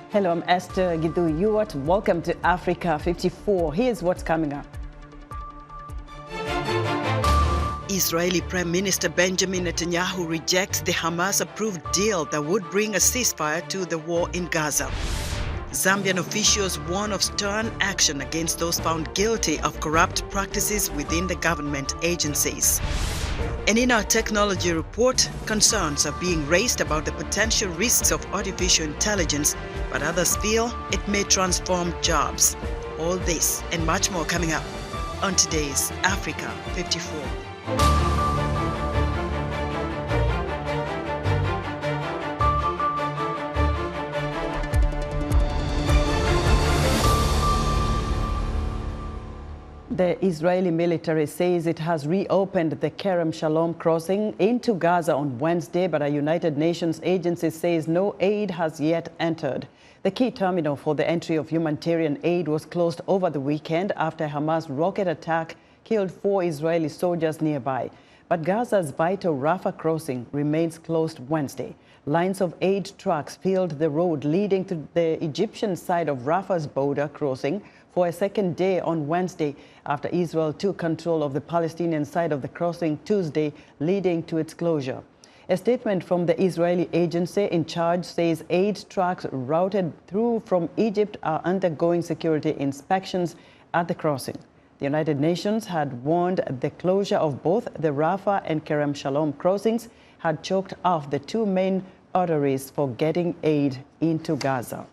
Hello, I'm Esther Gidu Yuat. Welcome to Africa 54. Here's what's coming up. Israeli Prime Minister Benjamin Netanyahu rejects the Hamas-approved deal that would bring a ceasefire to the war in Gaza. Zambian officials warn of stern action against those found guilty of corrupt practices within the government agencies. And in our technology report, concerns are being raised about the potential risks of artificial intelligence, but others feel it may transform jobs. All this and much more coming up on today's Africa 54. The Israeli military says it has reopened the Kerem Shalom crossing into Gaza on Wednesday, but a United Nations agency says no aid has yet entered. The key terminal for the entry of humanitarian aid was closed over the weekend after a Hamas rocket attack killed 4 Israeli soldiers nearby. But Gaza's vital Rafah crossing remains closed Wednesday. Lines of aid trucks filled the road leading to the Egyptian side of Rafah's border crossing for a second day on Wednesday after Israel took control of the Palestinian side of the crossing Tuesday, leading to its closure. A statement from the Israeli agency in charge says aid trucks routed through from Egypt are undergoing security inspections at the crossing. The United Nations had warned the closure of both the Rafah and Kerem Shalom crossings had choked off the 2 main arteries for getting aid into Gaza.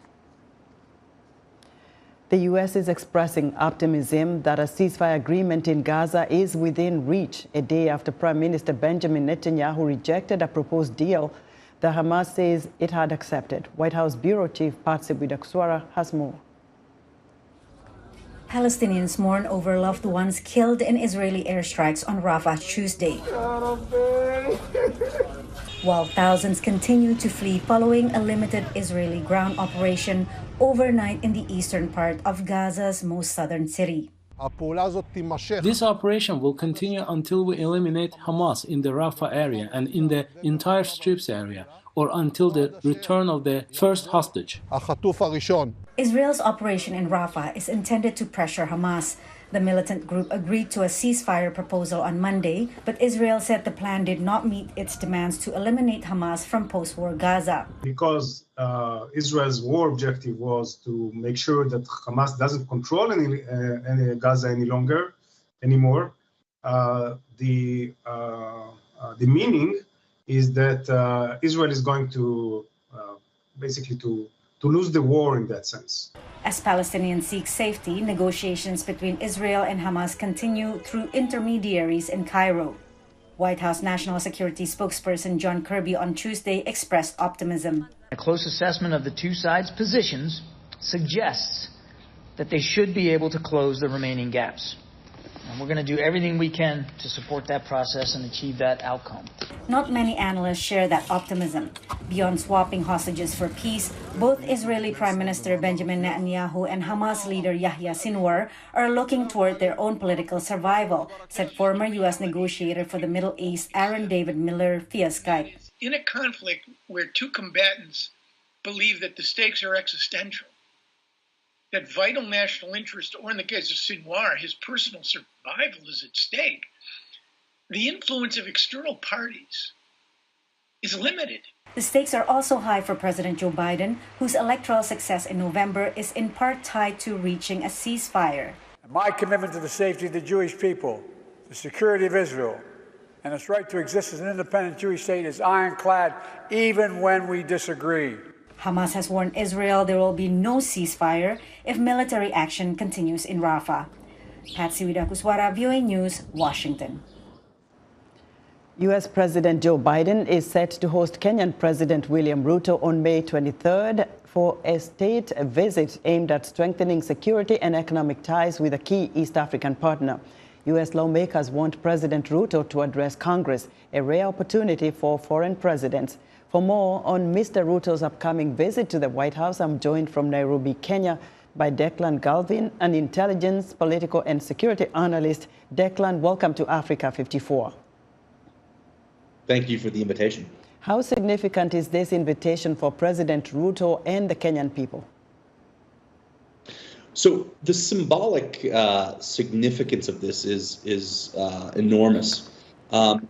The U.S. is expressing optimism that a ceasefire agreement in Gaza is within reach, a day after Prime Minister Benjamin Netanyahu rejected a proposed deal that Hamas says it had accepted. White House Bureau Chief Patsy Widakuswara has more. Palestinians mourn over loved ones killed in Israeli airstrikes on Rafah Tuesday, while thousands continue to flee following a limited Israeli ground operation overnight in the eastern part of Gaza's most southern city. This operation will continue until we eliminate Hamas in the Rafah area and in the entire Strips area, or until the return of the first hostage. Israel's operation in Rafah is intended to pressure Hamas. The militant group agreed to a ceasefire proposal on Monday, but Israel said the plan did not meet its demands to eliminate Hamas from post-war Gaza. Because Israel's war objective was to make sure that Hamas doesn't control any Gaza anymore. The meaning is that Israel is going to basically to lose the war in that sense. As Palestinians seek safety, negotiations between Israel and Hamas continue through intermediaries in Cairo. White House National Security spokesperson John Kirby on Tuesday expressed optimism. A close assessment of the two sides' positions suggests that they should be able to close the remaining gaps. And we're going to do everything we can to support that process and achieve that outcome. Not many analysts share that optimism. Beyond swapping hostages for peace, both Israeli Prime Minister Benjamin Netanyahu and Hamas leader Yahya Sinwar are looking toward their own political survival, said former U.S. negotiator for the Middle East Aaron David Miller via Skype. In a conflict where 2 combatants believe that the stakes are existential, that vital national interest, or in the case of Sinwar, his personal survival is at stake, the influence of external parties is limited. The stakes are also high for President Joe Biden, whose electoral success in November is in part tied to reaching a ceasefire. My commitment to the safety of the Jewish people, the security of Israel, and its right to exist as an independent Jewish state is ironclad, even when we disagree. Hamas has warned Israel there will be no ceasefire if military action continues in Rafah. Patsy Widakuswara, VOA News, Washington. U.S. President Joe Biden is set to host Kenyan President William Ruto on May 23rd for a state visit aimed at strengthening security and economic ties with a key East African partner. U.S. lawmakers want President Ruto to address Congress, a rare opportunity for foreign presidents. For more on Mr. Ruto's upcoming visit to the White House, I'm joined from Nairobi, Kenya, by Declan Galvin, an intelligence, political and security analyst. Declan, welcome to Africa 54. Thank you for the invitation. How significant is this invitation for President Ruto and the Kenyan people? So the symbolic significance of this is enormous.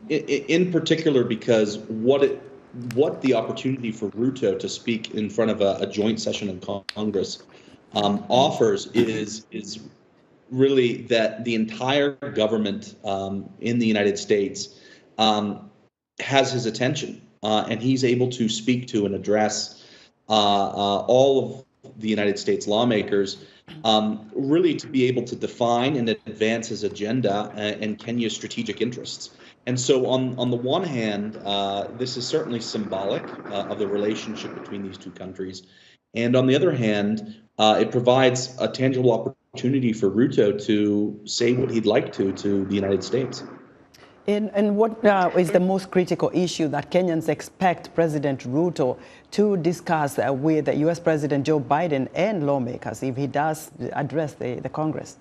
In particular, because what the opportunity for Ruto to speak in front of a joint session in Congress offers is really that the entire government in the United States has his attention, and he's able to speak to and address all of the United States lawmakers, really to be able to define and advance his agenda and Kenya's strategic interests. And so on the one hand, this is certainly symbolic of the relationship between these two countries. And on the other hand, it provides a tangible opportunity for Ruto to say what he'd like to the United States. And what is the most critical issue that Kenyans expect President Ruto to discuss with U.S. President Joe Biden and lawmakers if he does address the Congress?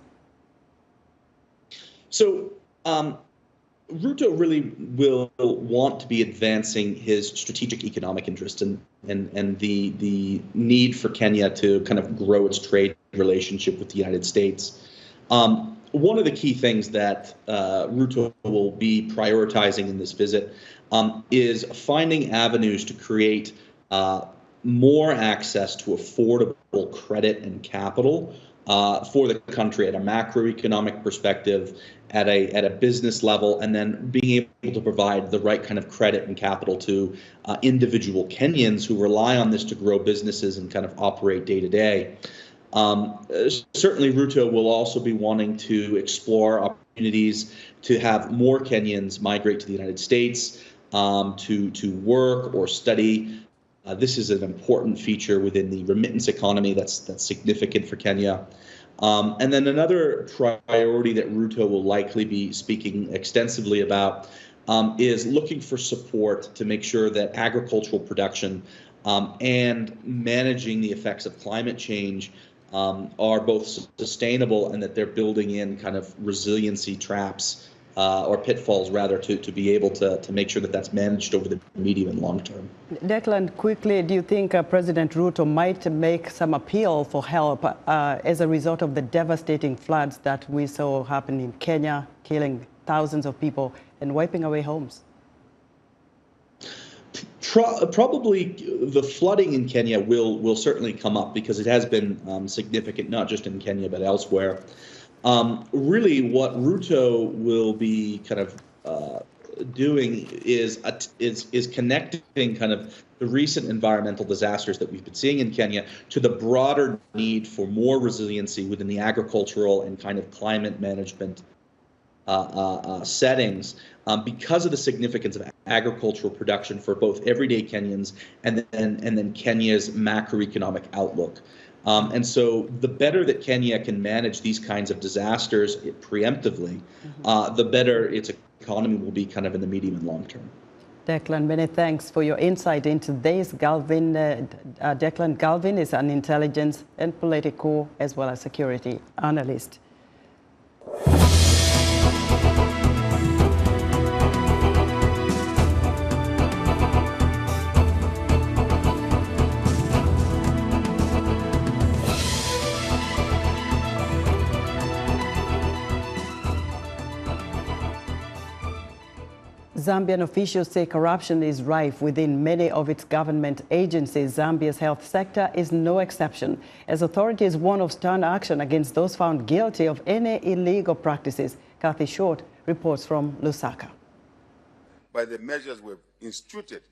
So Ruto really will want to be advancing his strategic economic interest and the need for Kenya to kind of grow its trade relationship with the United States. One of the key things that Ruto will be prioritizing in this visit is finding avenues to create more access to affordable credit and capital for the country at a macroeconomic perspective, at a business level, and then being able to provide the right kind of credit and capital to individual Kenyans who rely on this to grow businesses and kind of operate day to day. Certainly, Ruto will also be wanting to explore opportunities to have more Kenyans migrate to the United States to work or study. This is an important feature within the remittance economy that's significant for Kenya. And then another priority that Ruto will likely be speaking extensively about is looking for support to make sure that agricultural production and managing the effects of climate change are both sustainable and that they're building in kind of resiliency traps or pitfalls, rather, to be able to make sure that that's managed over the medium and long term. Declan, quickly, do you think President Ruto might make some appeal for help as a result of the devastating floods that we saw happen in Kenya, killing thousands of people and wiping away homes? Probably the flooding in Kenya will certainly come up because it has been significant, not just in Kenya, but elsewhere. Really, what Ruto will be kind of doing is connecting kind of the recent environmental disasters that we've been seeing in Kenya to the broader need for more resiliency within the agricultural and kind of climate management settings because of the significance of agricultural production for both everyday Kenyans and then Kenya's macroeconomic outlook. And so the better that Kenya can manage these kinds of disasters preemptively, the better its economy will be kind of in the medium and long term. Declan, many thanks for your insight into this. Declan Galvin is an intelligence and political as well as security analyst. Zambian officials say corruption is rife within many of its government agencies. Zambia's health sector is no exception, as authorities warn of stern action against those found guilty of any illegal practices. Kathy Short reports from Lusaka. By the measures we've instituted.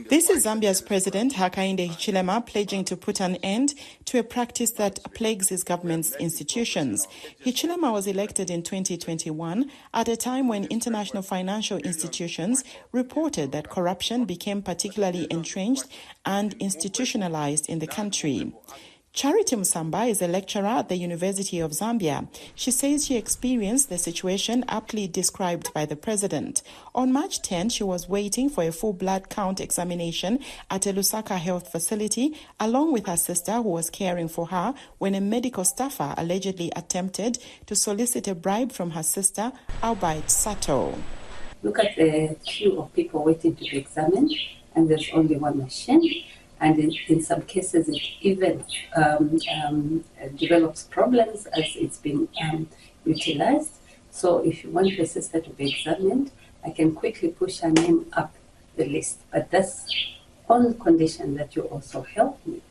This is Zambia's President Hakainde Hichilema pledging to put an end to a practice that plagues his government's institutions. Hichilema was elected in 2021 at a time when international financial institutions reported that corruption became particularly entrenched and institutionalized in the country. Charity Musamba is a lecturer at the University of Zambia. She says she experienced the situation aptly described by the president. On March 10, she was waiting for a full blood count examination at a Lusaka health facility, along with her sister who was caring for her, when a medical staffer allegedly attempted to solicit a bribe from her sister, Albert Sato. Look at the queue of people waiting to be examined. and there's only one machine. And in some cases, it even develops problems as it's being utilized. So if you want your sister to be examined, I can quickly push her name up the list. But that's on condition that you also help me.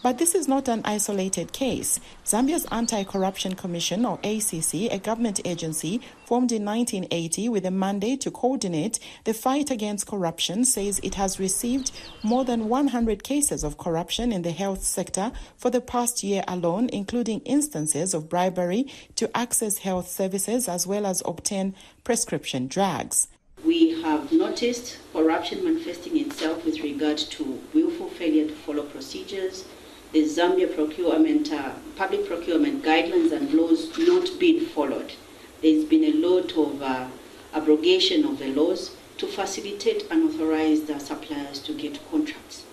But this is not an isolated case. Zambia's Anti-Corruption Commission, or ACC, a government agency formed in 1980 with a mandate to coordinate the fight against corruption, says it has received more than 100 cases of corruption in the health sector for the past year alone, including instances of bribery to access health services as well as obtain prescription drugs. We have noticed corruption manifesting itself with regard to willful failure to follow procedures, the Zambia public procurement guidelines and laws not being followed. There's been a lot of abrogation of the laws to facilitate unauthorized suppliers to get contracts.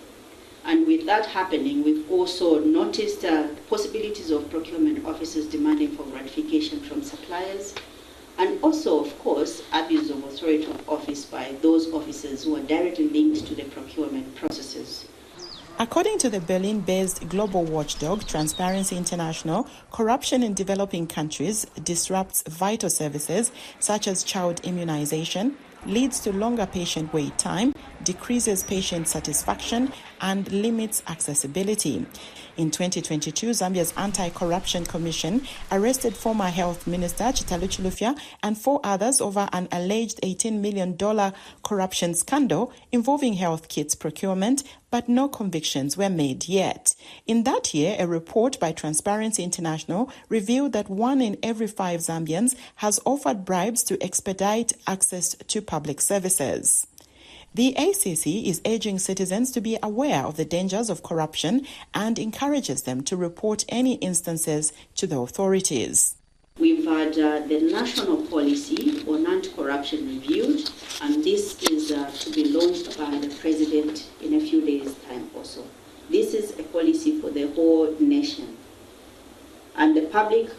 And with that happening, we've also noticed possibilities of procurement officers demanding for gratification from suppliers, and also, of course, abuse of authority of office by those officers who are directly linked to the procurement processes. According to the Berlin-based global watchdog Transparency International, corruption in developing countries disrupts vital services such as child immunization, leads to longer patient wait time, decreases patient satisfaction, and limits accessibility. In 2022, Zambia's Anti-Corruption Commission arrested former Health Minister Chitalu Chilufya and 4 others over an alleged $18 million corruption scandal involving health kits procurement, but no convictions were made yet. In that year, a report by Transparency International revealed that 1 in every 5 Zambians has offered bribes to expedite access to public services. The ACC is urging citizens to be aware of the dangers of corruption and encourages them to report any instances to the authorities. We've had the national policy on anti-corruption reviewed, and this is to be launched by the President in a few days' time also. This is a policy for the whole nation. And the public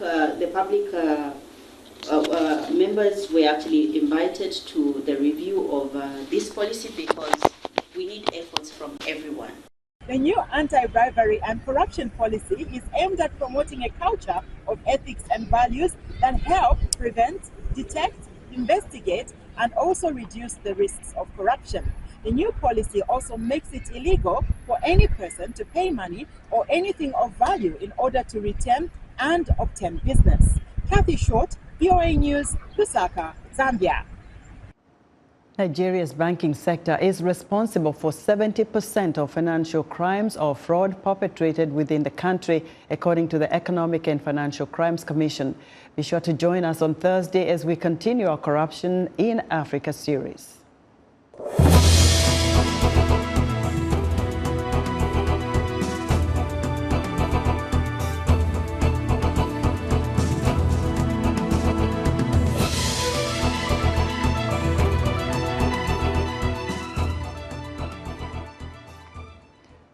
members were actually invited to the review of this policy because we need efforts from everyone. The new anti-bribery and corruption policy is aimed at promoting a culture of ethics and values that help prevent, detect, investigate, and also reduce the risks of corruption. The new policy also makes it illegal for any person to pay money or anything of value in order to retain and obtain business. Kathy Short, VOA News, Lusaka, Zambia. Nigeria's banking sector is responsible for 70% of financial crimes or fraud perpetrated within the country, according to the Economic and Financial Crimes Commission. Be sure to join us on Thursday as we continue our Corruption in Africa series.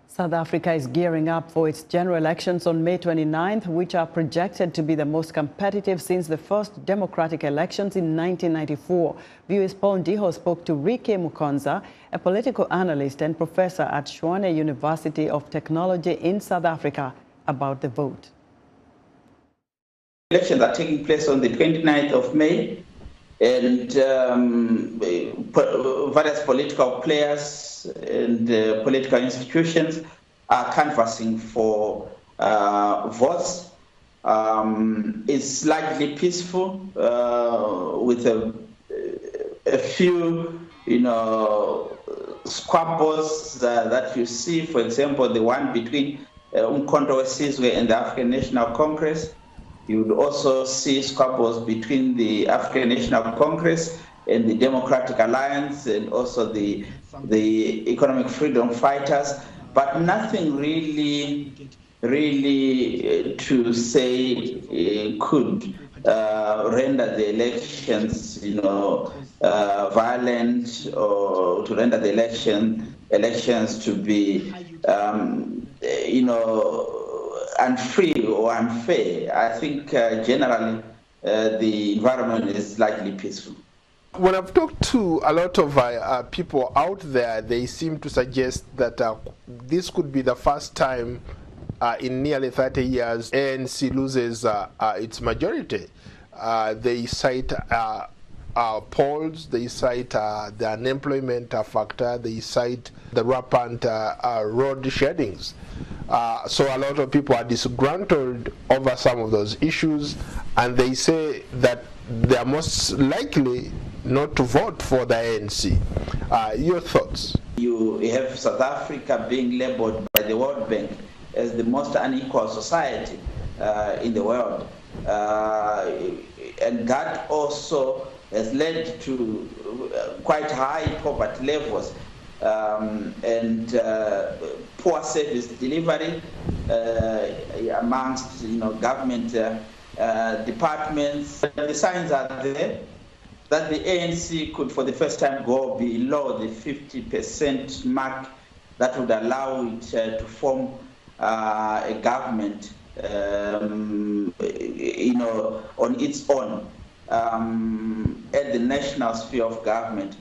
South Africa is gearing up for its general elections on May 29th, which are projected to be the most competitive since the first democratic elections in 1994. VOA's Paul Ndiho spoke to Rike Mukonza, a political analyst and professor at Tshwane University of Technology in South Africa, about the vote. Elections are taking place on the 29th of May, and various political players and political institutions are canvassing for votes. It's largely peaceful, with a few, squabbles that you see. For example, the one between Umkhonto weSizwe and the African National Congress. You would also see squabbles between the African National Congress and the Democratic Alliance, and also the Economic Freedom Fighters, but nothing really to say could render the elections, violent, or to render the elections to be, unfree or unfair. I think generally the environment is likely peaceful. When I've talked to a lot of people out there, they seem to suggest that this could be the first time in nearly 30 years ANC loses its majority. They cite polls, they cite the unemployment factor, they cite the rampant road sheddings. So a lot of people are disgruntled over some of those issues, and they say that they are most likely not to vote for the ANC. Your thoughts? You have South Africa being labeled by the World Bank as the most unequal society in the world. And that also has led to quite high poverty levels and poor service delivery amongst government departments. The signs are there that the ANC could for the first time go below the 50% mark that would allow it to form a government on its own at the national sphere of government.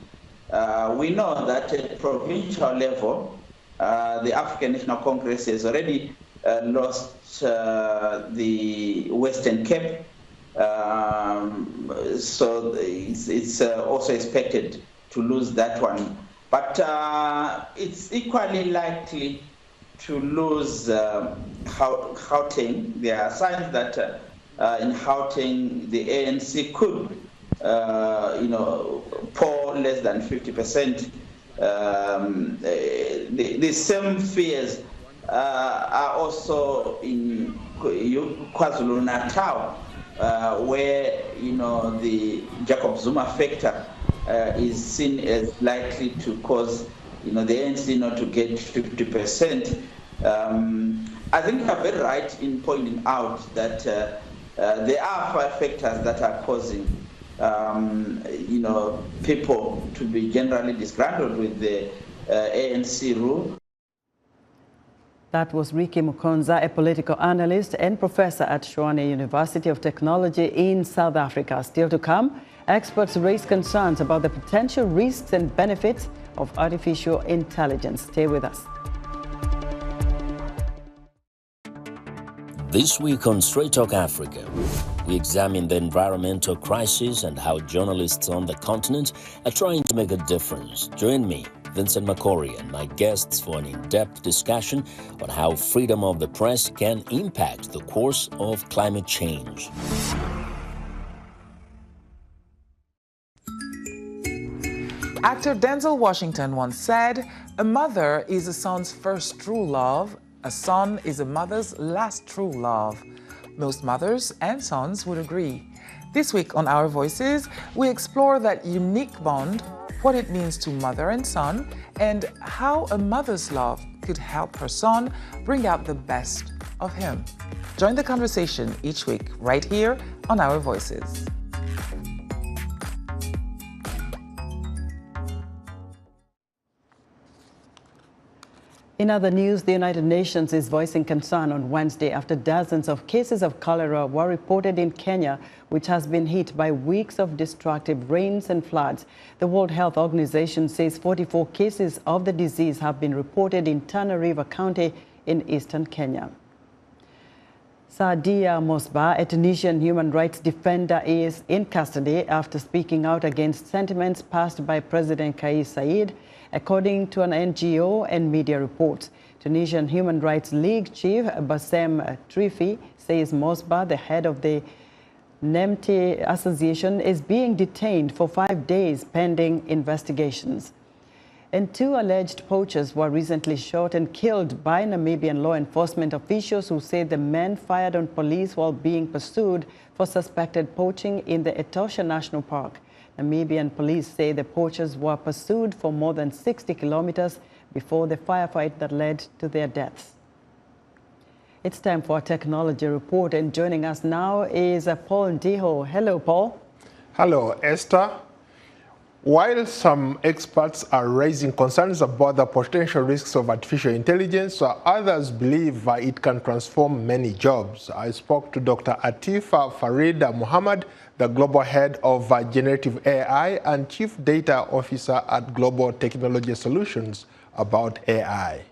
We know that at provincial level, the African National Congress has already lost the Western Cape, so it's also expected to lose that one. But it's equally likely to lose Gauteng. There are signs that in Gauteng the ANC could, poll less than 50%. The same fears are also in KwaZulu-Natal, where the Jacob Zuma factor is seen as likely to cause the ANC not to get 50%. I think you are very right in pointing out that there are 5 factors that are causing people to be generally disgruntled with the ANC rule. That was Ricky Mukonza, a political analyst and professor at Tshwane University of Technology in South Africa. Still to come, experts raise concerns about the potential risks and benefits of artificial intelligence. Stay with us. This week on Straight Talk Africa, we examine the environmental crisis and how journalists on the continent are trying to make a difference. Join me, Vincent Makori, and my guests for an in-depth discussion on how freedom of the press can impact the course of climate change. Actor Denzel Washington once said, "A mother is a son's first true love. A son is a mother's last true love." Most mothers and sons would agree. This week on Our Voices, we explore that unique bond, what it means to mother and son, and how a mother's love could help her son bring out the best of him. Join the conversation each week right here on Our Voices. In other news, the United Nations is voicing concern on Wednesday after dozens of cases of cholera were reported in Kenya, which has been hit by weeks of destructive rains and floods. The World Health Organization says 44 cases of the disease have been reported in Tana River County in eastern Kenya. Saadia Mosba, a Tunisian human rights defender, is in custody after speaking out against sentiments passed by President Kais Saied, according to an NGO and media reports. Tunisian Human Rights League chief Bassem Trifi says Mosba, the head of the NEMTI association, is being detained for 5 days pending investigations. And 2 alleged poachers were recently shot and killed by Namibian law enforcement officials who say the men fired on police while being pursued for suspected poaching in the Etosha National Park. Namibian police say the poachers were pursued for more than 60 kilometers before the firefight that led to their deaths. It's time for a technology report, and joining us now is Paul Ndiho. Hello, Paul. Hello, Esther. While some experts are raising concerns about the potential risks of artificial intelligence, others believe it can transform many jobs. I spoke to Dr. Atifa Farid Muhammad, the Global Head of Generative AI and Chief Data Officer at Global Technology Solutions, about AI.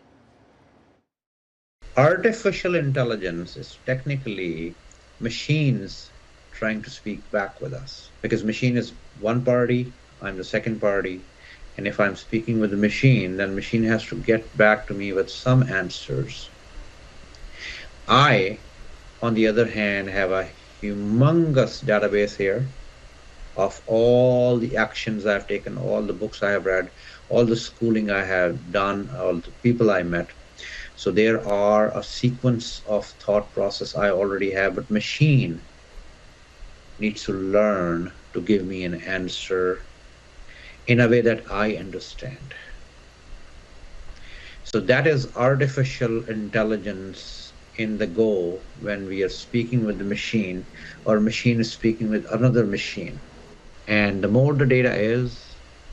Artificial intelligence is technically machines trying to speak back with us, because machine is one party, I'm the second party, and if I'm speaking with the machine, then machine has to get back to me with some answers. I, on the other hand, have a humongous database here of all the actions I've taken, all the books I have read, all the schooling I have done, all the people I met. So there are a sequence of thought process I already have, but machine needs to learn to give me an answer in a way that I understand. So that is artificial intelligence in the go when we are speaking with the machine, or machine is speaking with another machine. And the more the data is,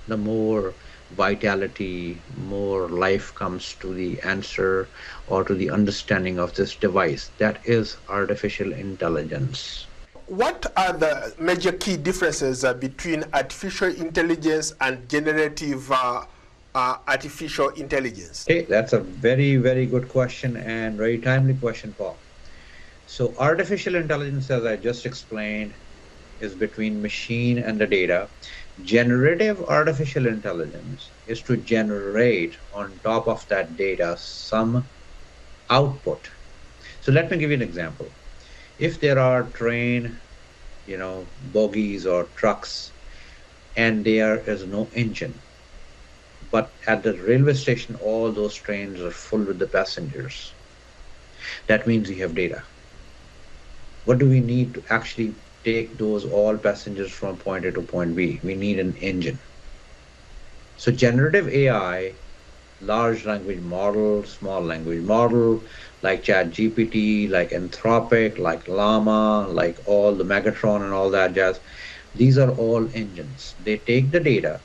the more vitality, more life comes to the answer or to the understanding of this device. That is artificial intelligence. What are the major key differences between artificial intelligence and generative artificial intelligence? Okay, that's a very, very good question and very timely question, Paul. So artificial intelligence, as I just explained, is between machine and the data. Generative artificial intelligence is to generate on top of that data some output. So let me give you an example. If there are train, bogies or trucks, and there is no engine, but at the railway station, all those trains are full with the passengers, that means we have data. What do we need to actually take those all passengers from point A to point B? We need an engine. So generative AI, large language model, small language model, like ChatGPT, like Anthropic, like Llama, like all the Megatron and all that jazz, these are all engines. They take the data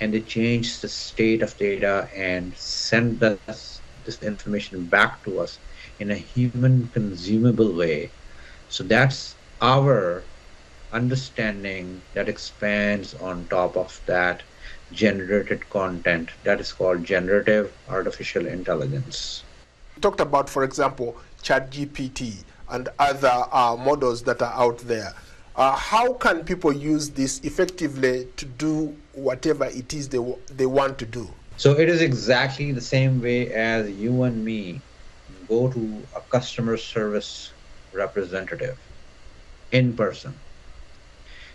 and they change the state of data and send us this information back to us in a human consumable way. So that's our understanding that expands on top of that generated content. That is called generative artificial intelligence. You talked about, for example, ChatGPT and other models that are out there. How can people use this effectively to do whatever it is they want to do? So it is exactly the same way as you and me go to a customer service representative in person.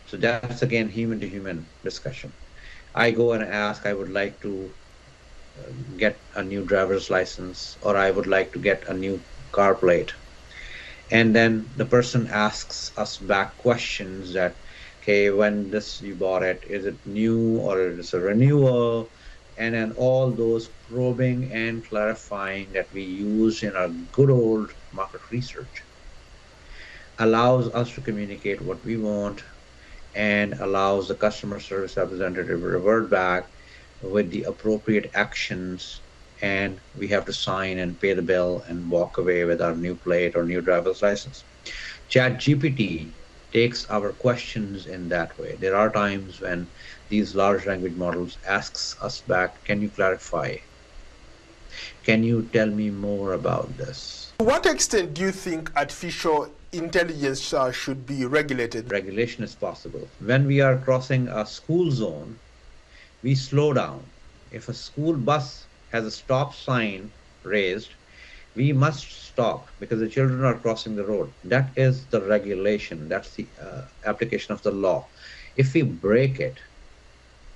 So that's again human to human discussion. I go and ask, I would like to get a new driver's license, or I would like to get a new car plate. And then the person asks us back questions that, okay, when this you bought it, is it new or is it a renewal? And then all those probing and clarifying that we use in our good old market research allows us to communicate what we want and allows the customer service representative to revert back with the appropriate actions, and we have to sign and pay the bill and walk away with our new plate or new driver's license. ChatGPT takes our questions in that way. There are times when these large language models asks us back, can you clarify? Can you tell me more about this? To what extent do you think artificial intelligence should be regulated? Regulation is possible. When we are crossing a school zone, we slow down. If a school bus has a stop sign raised, we must stop because the children are crossing the road. That is the regulation. That's the application of the law. If we break it,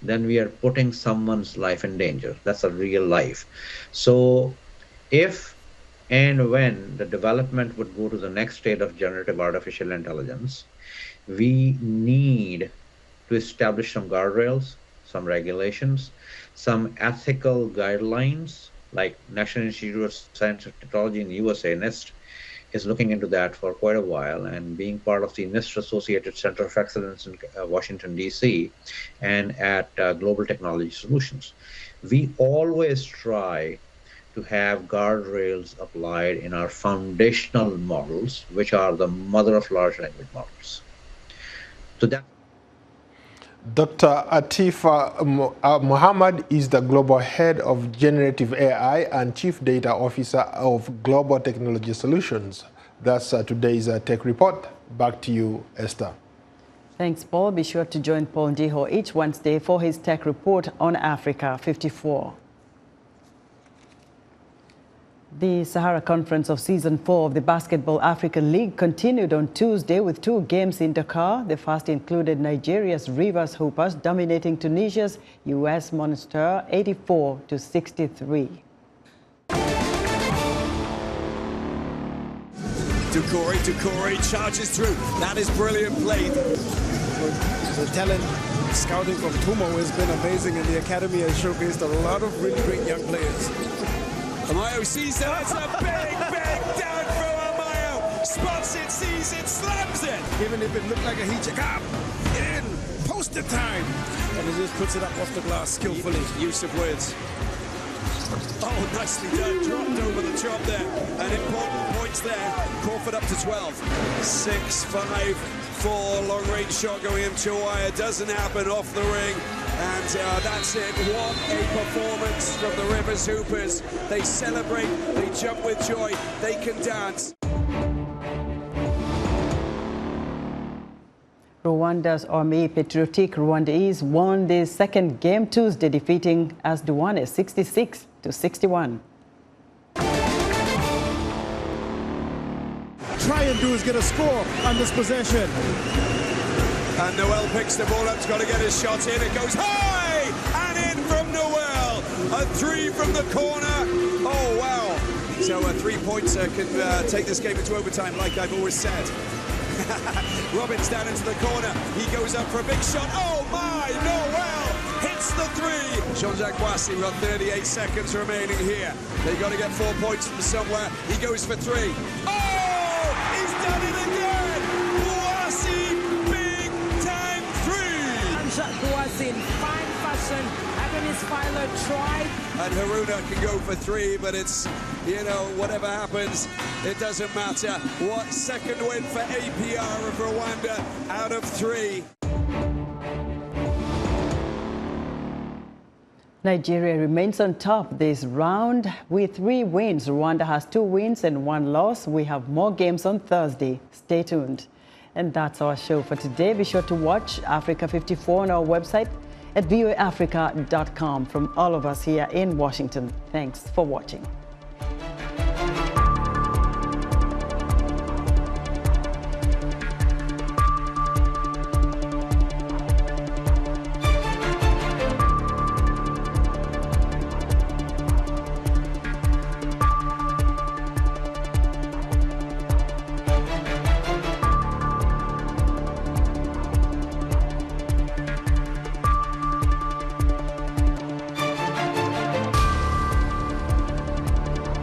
then we are putting someone's life in danger. That's a real life. So if and when the development would go to the next state of generative artificial intelligence, we need to establish some guardrails, some regulations, some ethical guidelines, like National Institute of Science and Technology in the USA, NIST, is looking into that for quite a while, and being part of the NIST Associated Center of Excellence in Washington, D.C., and at Global Technology Solutions. We always try to have guardrails applied in our foundational models, which are the mother of large language models. So that Dr. Atif Muhammad is the Global Head of Generative AI and Chief Data Officer of Global Technology Solutions. That's today's Tech Report. Back to you, Esther. Thanks, Paul. Be sure to join Paul Ndiho each Wednesday for his Tech Report on Africa 54. The Sahara Conference of Season 4 of the Basketball African League continued on Tuesday with 2 games in Dakar. The first included Nigeria's Rivers Hoopers dominating Tunisia's US Monastir 84-63. Doucouré charges through. That is brilliant play. The talent scouting from Tumo has been amazing, and the academy has showcased a lot of really great young players. Amayo sees it. It's a big down throw. Amayo spots it, sees it, slams it. Even if it looked like a heat check, in, posted time. And he just puts it up off the glass skillfully. Use of words. Oh, nicely done. Dropped over the top there. And important points there. Crawford up to 12. 6-5, 4. Long-range shot going into wire. Doesn't happen off the ring. And that's it. What a performance from the Rivers Hoopers. They celebrate, they jump with joy, they can dance. Rwanda's Army Patriotic Rwandese won the second game Tuesday, defeating Asduane 66-61. Try and do is get a score on this possession. And Noel picks the ball up, he's got to get his shot in. It goes high and in from Noel. A 3 from the corner. Oh, wow. So a 3-pointer can take this game into overtime, like I've always said. Robbins down into the corner. He goes up for a big shot. Oh, my. Noel hits the 3. Jean-Jacques Boissy, got 38 seconds remaining here. They've got to get 4 points from somewhere. He goes for 3. Oh, he's done it again. Was in fine fashion. Agonis Filer tried. And Haruna can go for 3, but it's, you know, whatever happens, it doesn't matter. What second win for APR of Rwanda out of 3. Nigeria remains on top this round with 3 wins. Rwanda has 2 wins and 1 loss. We have more games on Thursday. Stay tuned. And that's our show for today. Be sure to watch Africa 54 on our website at voaafrica.com. From all of us here in Washington, thanks for watching.